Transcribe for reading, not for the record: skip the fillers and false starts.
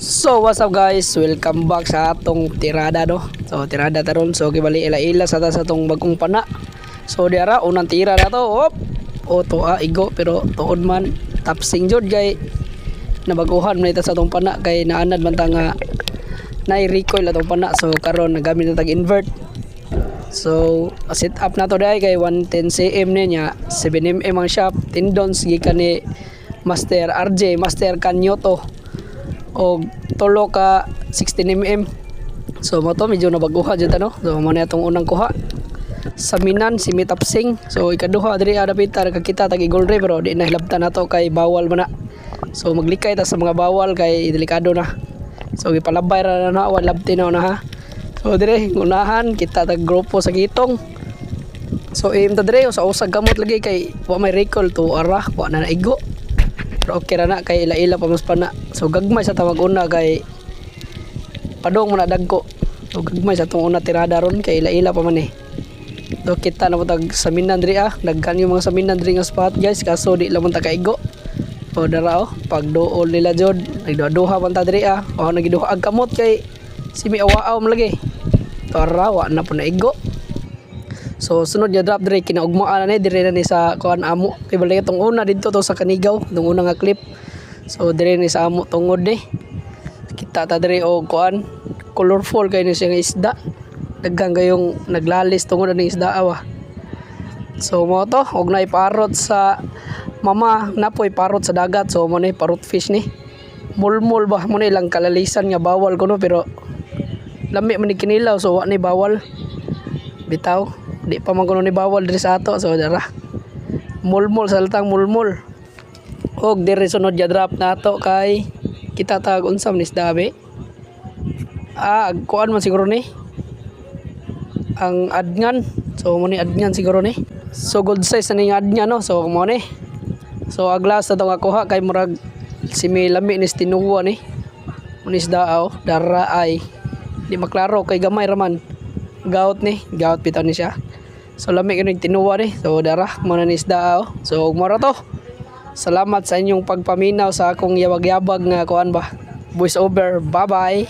So what's up guys, welcome back sa atong tirada no. So tirada taron, so gibali ila-ila sa atong bagong pana. So diara unang tira na to. O to igo pero tuod man tapsing jud kay nabaguhan man ita sa atong pana kay naanad man ta nga nai-recoil atong pana. So karon nagamit na tag invert. So set up na to dai kay 110 cm niya, 7 mm ang shaft, tendons gikan ni Master RJ, Master Kanyoto o tulo ka 16 mm. So mo to medyo nabaguha jud ano. So mo na itong unang kuha sa minan si Mitapsing. So ikaduha diri adapit kita tag gold ray pero di na hilabtan nato kay bawal man na. So maglikay ta sa mga bawal kay delikado na. So gipalabay ra na wala labti na ha. So dire unahan kita tag grupo sa gitong. So aim ta dire sa usag gamot lagi kay wa may recall to ara wa na naigo. Pero okay ra na kay ila-ila pa mas pana. So gagmay sa tawag una kay padong mo na dagko. So gagmay sa tong una tirada ron kay ila-ila pa man eh. So kita na mo tag saminan diri daghan yung mga saminan diri nga spot guys kaso di lamon ta kaigo. O dara pagduol nila jud nagduha man ta diri o nagiduha ag kamot kay simi awaaw mo lagi. Tara wa na po naigo. So sunod ya drop dire kinaugmaan na ni dire na ni sa kuan amo kay balik tong una didto to sa Kanigaw tong una nga clip. So dire ni sa amo tungod ni kita ta dire og kuan colorful kay ni siya nga isda daghan gayong naglalis tungod ni isda So mo to og nay parot sa mama napoy parot sa dagat. So mo ni parrot fish ni mulmul ba mo ni lang kalalisan nga bawal kuno pero lami man ni kinilaw so wa ni bawal bitaw. Di pa man kuno ni bawal diri sa ato. So dara mulmul saltang mulmul og diri sunod ya drop nato kay kita tag unsam ni isda be kuan man siguro ni ang adngan. So mo ni adngan siguro ni. So good size na ni adngan no. So mo ni so aglas na to nga kuha kay murag simi lami ni tinuwa ni unis daaw dara ay di maklaro kay gamay raman gaut bitaw ni siya. So lami kini tinuwa ni. So dara mo na ni isda So mora to. Salamat sa inyong pagpaminaw sa akong yabag-yabag nga kuan ba voice over. Bye bye.